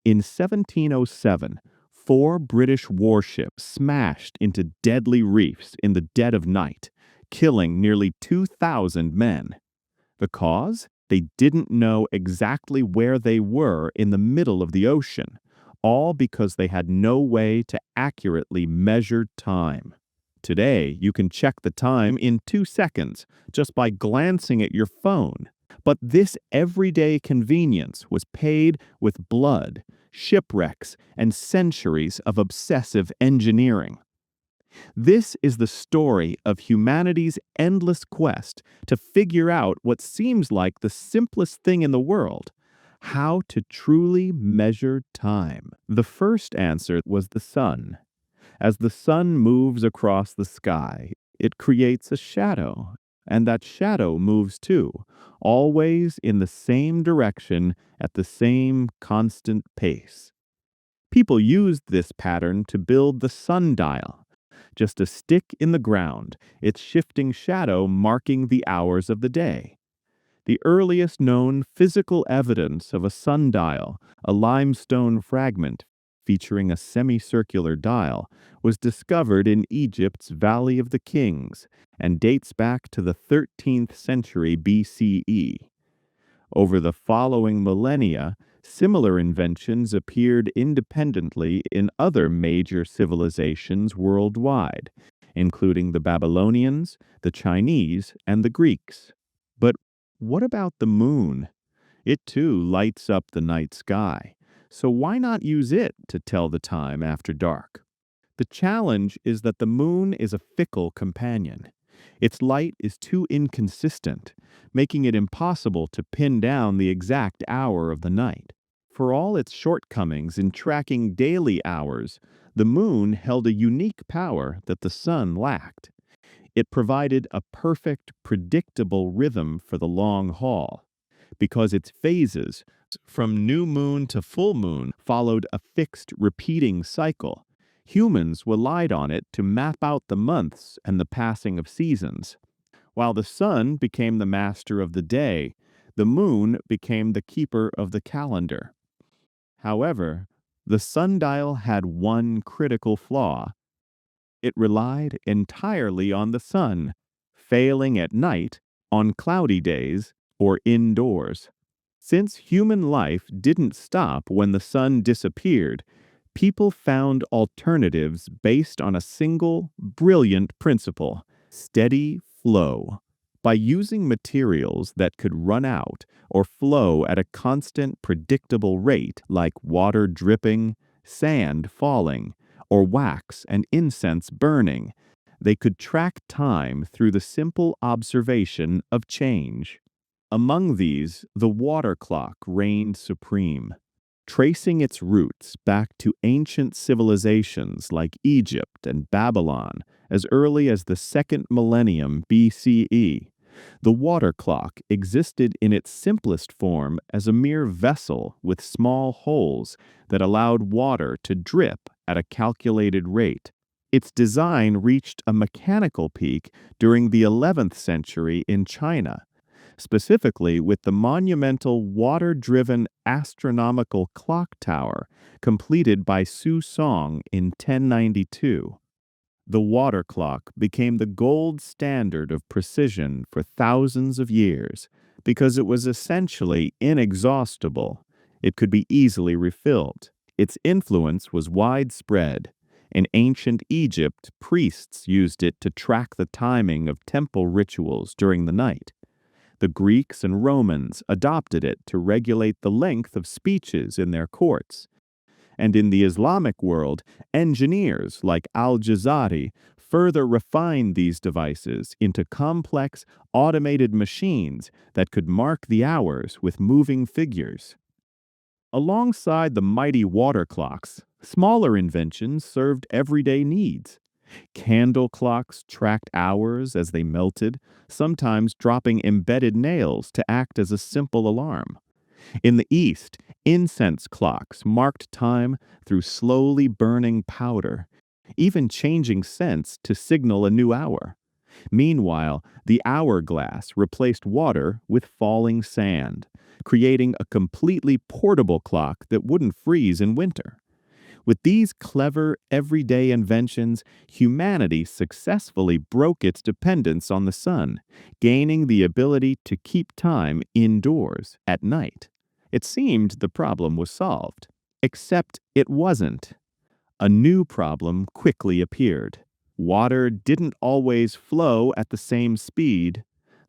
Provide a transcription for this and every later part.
In 1707, four British warships smashed into deadly reefs in the dead of night, killing nearly 2,000 men. The cause? They didn't know exactly where they were in the middle of the ocean, all because they had no way to accurately measure time. Today, you can check the time in 2 seconds just by glancing at your phone. But this everyday convenience was paid with blood, shipwrecks, and centuries of obsessive engineering. This is the story of humanity's endless quest to figure out what seems like the simplest thing in the world: how to truly measure time. The first answer was the sun. As the sun moves across the sky, it creates a shadow, and that shadow moves too, always in the same direction at the same constant pace. People used this pattern to build the sundial, just a stick in the ground, its shifting shadow marking the hours of the day. The earliest known physical evidence of a sundial, a limestone fragment featuring a semicircular dial, was discovered in Egypt's Valley of the Kings and dates back to the 13th century BCE. Over the following millennia, similar inventions appeared independently in other major civilizations worldwide, including the Babylonians, the Chinese, and the Greeks. But what about the moon? It too lights up the night sky. So why not use it to tell the time after dark? The challenge is that the moon is a fickle companion. Its light is too inconsistent, making it impossible to pin down the exact hour of the night. For all its shortcomings in tracking daily hours, the moon held a unique power that the sun lacked. It provided a perfect, predictable rhythm for the long haul, because its phases, from new moon to full moon, followed a fixed, repeating cycle. Humans relied on it to map out the months and the passing of seasons. While the sun became the master of the day, the moon became the keeper of the calendar. However, the sundial had one critical flaw. It relied entirely on the sun, failing at night, on cloudy days, or indoors. Since human life didn't stop when the sun disappeared, people found alternatives based on a single, brilliant principle: steady flow. By using materials that could run out or flow at a constant, predictable rate, like water dripping, sand falling, or wax and incense burning, they could track time through the simple observation of change. Among these, the water clock reigned supreme, tracing its roots back to ancient civilizations like Egypt and Babylon as early as the second millennium BCE. The water clock existed in its simplest form as a mere vessel with small holes that allowed water to drip at a calculated rate. Its design reached a mechanical peak during the 11th century in China, specifically with the monumental water-driven astronomical clock tower completed by Su Song in 1092. The water clock became the gold standard of precision for thousands of years because it was essentially inexhaustible. It could be easily refilled. Its influence was widespread. In ancient Egypt, priests used it to track the timing of temple rituals during the night. The Greeks and Romans adopted it to regulate the length of speeches in their courts. And in the Islamic world, engineers like Al-Jazari further refined these devices into complex, automated machines that could mark the hours with moving figures. Alongside the mighty water clocks, smaller inventions served everyday needs. Candle clocks tracked hours as they melted, sometimes dropping embedded nails to act as a simple alarm. In the East, incense clocks marked time through slowly burning powder, even changing scents to signal a new hour. Meanwhile, the hourglass replaced water with falling sand, creating a completely portable clock that wouldn't freeze in winter. With these clever, everyday inventions, humanity successfully broke its dependence on the sun, gaining the ability to keep time indoors at night. It seemed the problem was solved. Except it wasn't. A new problem quickly appeared. Water didn't always flow at the same speed.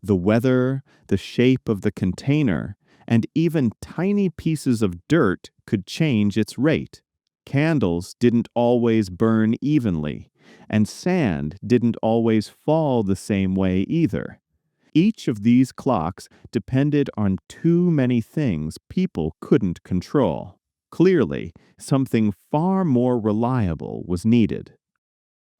The weather, the shape of the container, and even tiny pieces of dirt could change its rate. Candles didn't always burn evenly, and sand didn't always fall the same way either. Each of these clocks depended on too many things people couldn't control. Clearly, something far more reliable was needed.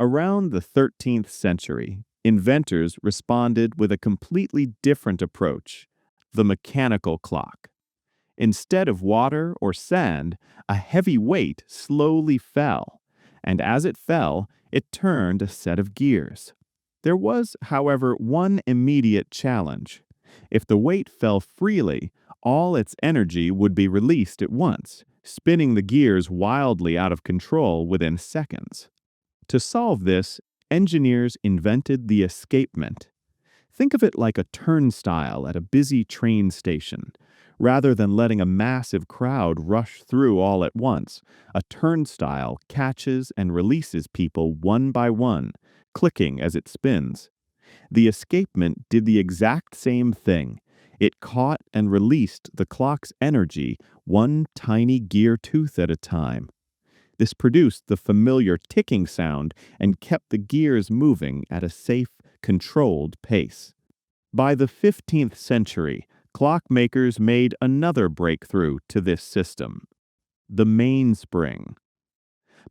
Around the 13th century, inventors responded with a completely different approach: the mechanical clock. Instead of water or sand, a heavy weight slowly fell, and as it fell, it turned a set of gears. There was, however, one immediate challenge. If the weight fell freely, all its energy would be released at once, spinning the gears wildly out of control within seconds. To solve this, engineers invented the escapement. Think of it like a turnstile at a busy train station. Rather than letting a massive crowd rush through all at once, a turnstile catches and releases people one by one, clicking as it spins. The escapement did the exact same thing. It caught and released the clock's energy one tiny gear tooth at a time. This produced the familiar ticking sound and kept the gears moving at a safe, controlled pace. By the 15th century, clockmakers made another breakthrough to this system: the mainspring.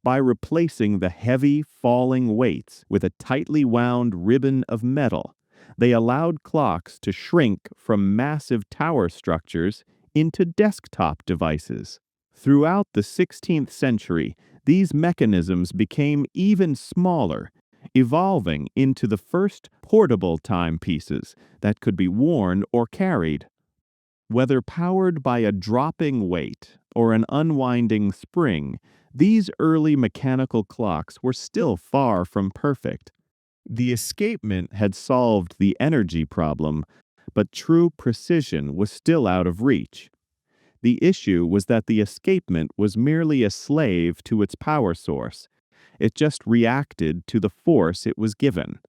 By replacing the heavy, falling weights with a tightly wound ribbon of metal, they allowed clocks to shrink from massive tower structures into desktop devices. Throughout the 16th century, these mechanisms became even smaller, evolving into the first portable timepieces that could be worn or carried. Whether powered by a dropping weight or an unwinding spring, these early mechanical clocks were still far from perfect. The escapement had solved the energy problem, but true precision was still out of reach. The issue was that the escapement was merely a slave to its power source. It just reacted to the force it was given.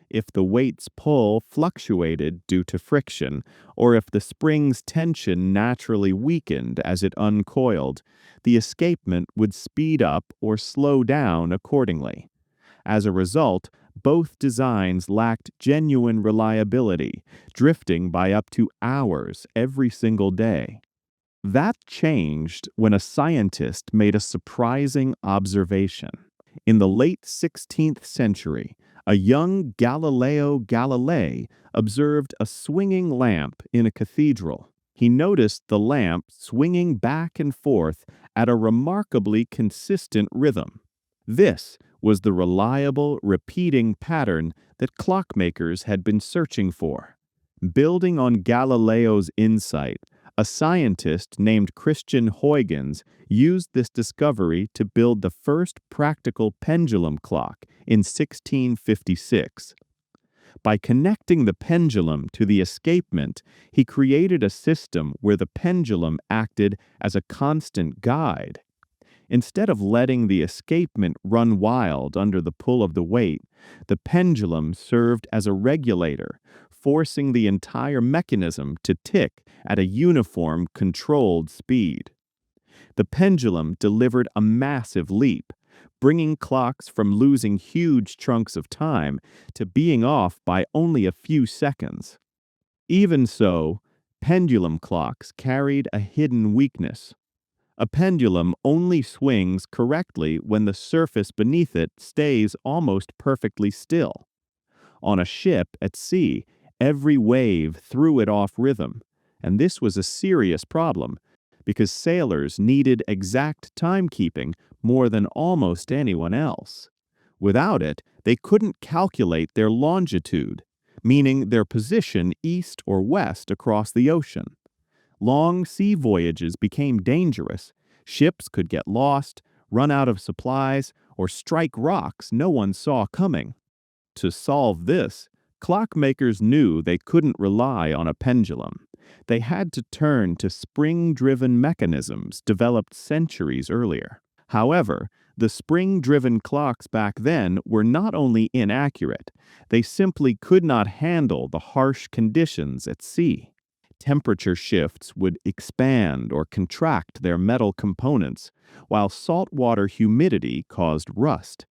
If the weight's pull fluctuated due to friction, or if the spring's tension naturally weakened as it uncoiled, the escapement would speed up or slow down accordingly. As a result, both designs lacked genuine reliability, drifting by up to hours every single day. That changed when a scientist made a surprising observation. In the late 16th century, a young Galileo Galilei observed a swinging lamp in a cathedral. He noticed the lamp swinging back and forth at a remarkably consistent rhythm. This was the reliable, repeating pattern that clockmakers had been searching for. Building on Galileo's insight, a scientist named Christian Huygens used this discovery to build the first practical pendulum clock in 1656. By connecting the pendulum to the escapement, he created a system where the pendulum acted as a constant guide. Instead of letting the escapement run wild under the pull of the weight, the pendulum served as a regulator, forcing the entire mechanism to tick at a uniform, controlled speed. The pendulum delivered a massive leap, bringing clocks from losing huge chunks of time to being off by only a few seconds. Even so, pendulum clocks carried a hidden weakness. A pendulum only swings correctly when the surface beneath it stays almost perfectly still. On a ship at sea, every wave threw it off rhythm, and this was a serious problem because sailors needed exact timekeeping more than almost anyone else. Without it, they couldn't calculate their longitude, meaning their position east or west across the ocean. Long sea voyages became dangerous. Ships could get lost, run out of supplies, or strike rocks no one saw coming. To solve this, clockmakers knew they couldn't rely on a pendulum. They had to turn to spring-driven mechanisms developed centuries earlier. However, the spring-driven clocks back then were not only inaccurate, they simply could not handle the harsh conditions at sea. Temperature shifts would expand or contract their metal components, while saltwater humidity caused rust.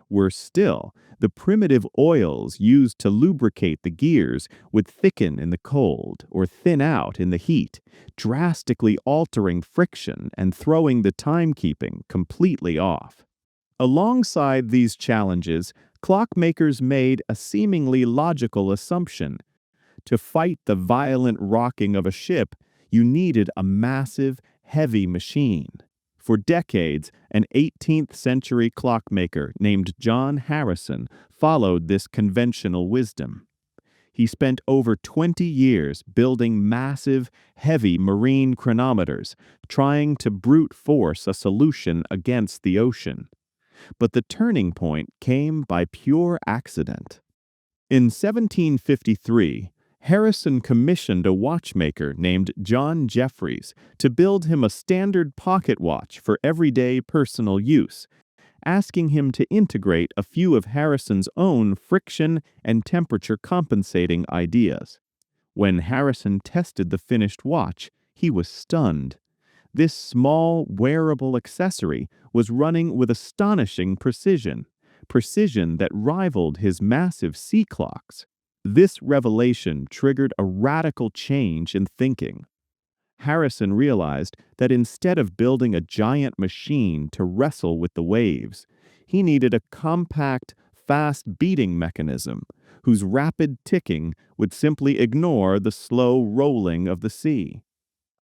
Worse still, the primitive oils used to lubricate the gears would thicken in the cold or thin out in the heat, drastically altering friction and throwing the timekeeping completely off. Alongside these challenges, clockmakers made a seemingly logical assumption. To fight the violent rocking of a ship, you needed a massive, heavy machine. For decades, an 18th century clockmaker named John Harrison followed this conventional wisdom. He spent over 20 years building massive, heavy marine chronometers, trying to brute force a solution against the ocean. But the turning point came by pure accident. In 1753, Harrison commissioned a watchmaker named John Jeffreys to build him a standard pocket watch for everyday personal use, asking him to integrate a few of Harrison's own friction and temperature compensating ideas. When Harrison tested the finished watch, he was stunned. This small, wearable accessory was running with astonishing precision that rivaled his massive sea clocks. This revelation triggered a radical change in thinking. Harrison realized that instead of building a giant machine to wrestle with the waves, he needed a compact, fast-beating mechanism whose rapid ticking would simply ignore the slow rolling of the sea.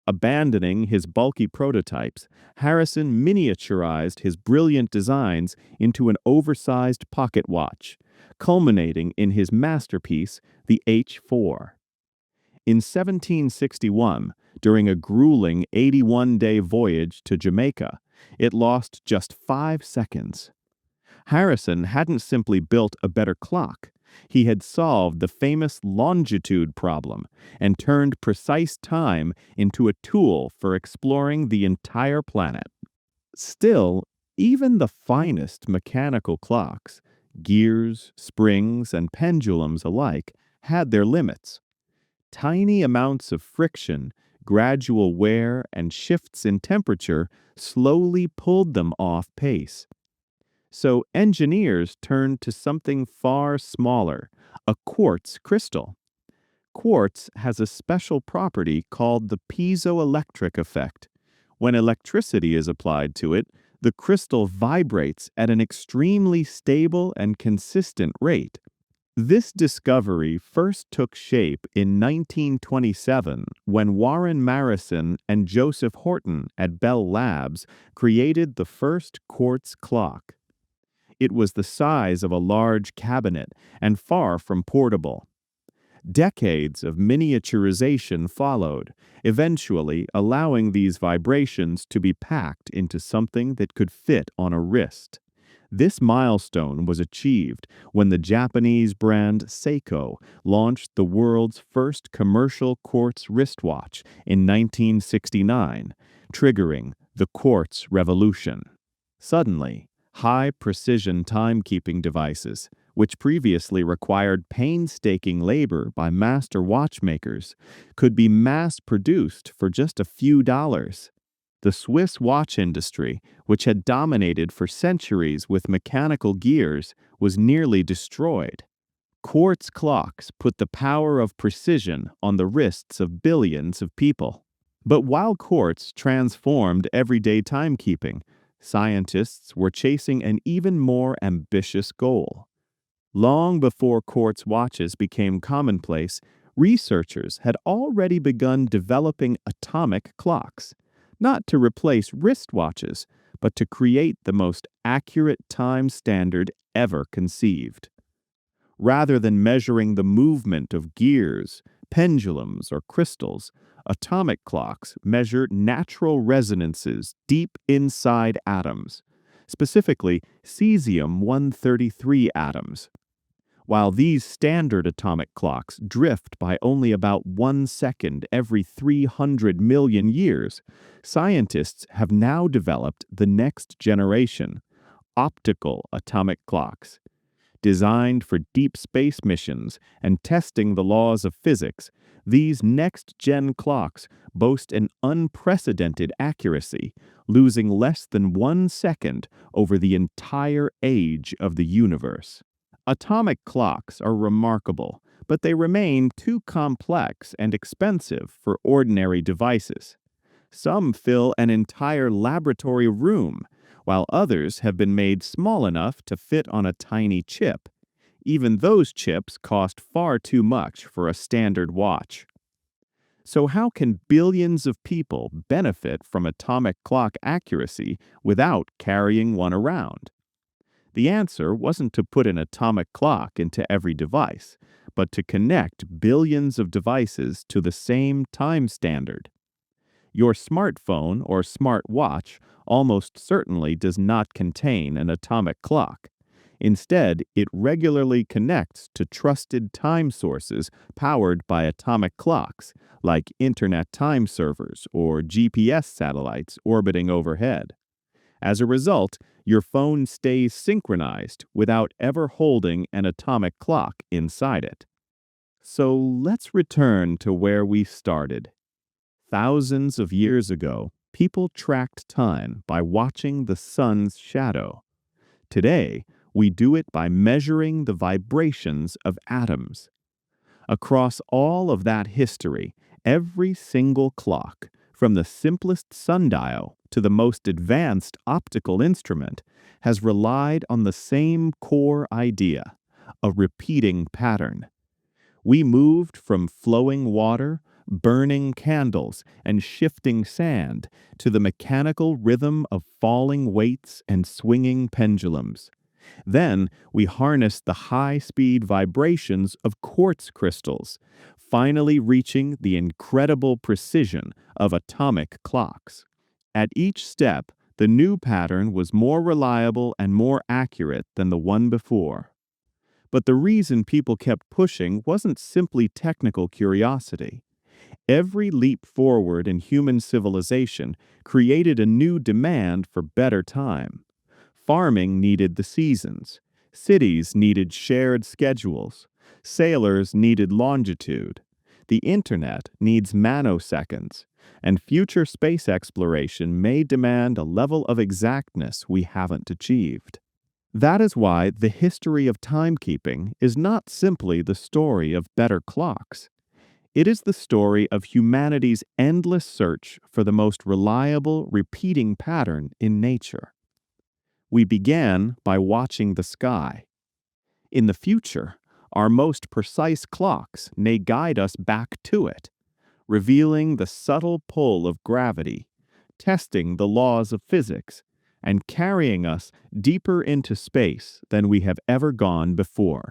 Abandoning his bulky prototypes, Harrison miniaturized his brilliant designs into an oversized pocket watch, culminating in his masterpiece, the H4. In 1761, during a grueling 81-day voyage to Jamaica, it lost just 5 seconds. Harrison hadn't simply built a better clock. He had solved the famous longitude problem and turned precise time into a tool for exploring the entire planet. Still, even the finest mechanical clocks, gears, springs, and pendulums alike, had their limits. Tiny amounts of friction, gradual wear, and shifts in temperature slowly pulled them off pace. So engineers turned to something far smaller, a quartz crystal. Quartz has a special property called the piezoelectric effect. When electricity is applied to it, the crystal vibrates at an extremely stable and consistent rate. This discovery first took shape in 1927 when Warren Marrison and Joseph Horton at Bell Labs created the first quartz clock. It was the size of a large cabinet and far from portable. Decades of miniaturization followed, eventually allowing these vibrations to be packed into something that could fit on a wrist. This milestone was achieved when the Japanese brand Seiko launched the world's first commercial quartz wristwatch in 1969, triggering the quartz revolution. Suddenly, high-precision timekeeping devices, which previously required painstaking labor by master watchmakers, could be mass-produced for just a few dollars. The Swiss watch industry, which had dominated for centuries with mechanical gears, was nearly destroyed. Quartz clocks put the power of precision on the wrists of billions of people. But while quartz transformed everyday timekeeping, scientists were chasing an even more ambitious goal. Long before quartz watches became commonplace, researchers had already begun developing atomic clocks, not to replace wristwatches, but to create the most accurate time standard ever conceived. Rather than measuring the movement of gears, pendulums, or crystals, atomic clocks measure natural resonances deep inside atoms, specifically cesium-133 atoms. While these standard atomic clocks drift by only about 1 second every 300 million years, scientists have now developed the next generation, optical atomic clocks. Designed for deep space missions and testing the laws of physics, these next-gen clocks boast an unprecedented accuracy, losing less than 1 second over the entire age of the universe. Atomic clocks are remarkable, but they remain too complex and expensive for ordinary devices. Some fill an entire laboratory room, while others have been made small enough to fit on a tiny chip. Even those chips cost far too much for a standard watch. So how can billions of people benefit from atomic clock accuracy without carrying one around? The answer wasn't to put an atomic clock into every device, but to connect billions of devices to the same time standard. Your smartphone or smartwatch almost certainly does not contain an atomic clock. Instead, it regularly connects to trusted time sources powered by atomic clocks, like internet time servers or GPS satellites orbiting overhead. As a result, your phone stays synchronized without ever holding an atomic clock inside it. So let's return to where we started. Thousands of years ago, people tracked time by watching the sun's shadow. Today, we do it by measuring the vibrations of atoms. Across all of that history, every single clock, from the simplest sundial to the most advanced optical instrument, has relied on the same core idea, a repeating pattern. We moved from flowing water, burning candles, and shifting sand to the mechanical rhythm of falling weights and swinging pendulums. Then we harnessed the high-speed vibrations of quartz crystals, finally reaching the incredible precision of atomic clocks. At each step, the new pattern was more reliable and more accurate than the one before. But the reason people kept pushing wasn't simply technical curiosity. Every leap forward in human civilization created a new demand for better time. Farming needed the seasons. Cities needed shared schedules. Sailors needed longitude. The internet needs nanoseconds. And future space exploration may demand a level of exactness we haven't achieved. That is why the history of timekeeping is not simply the story of better clocks. It is the story of humanity's endless search for the most reliable, repeating pattern in nature. We began by watching the sky. In the future, our most precise clocks may guide us back to it, revealing the subtle pull of gravity, testing the laws of physics, and carrying us deeper into space than we have ever gone before.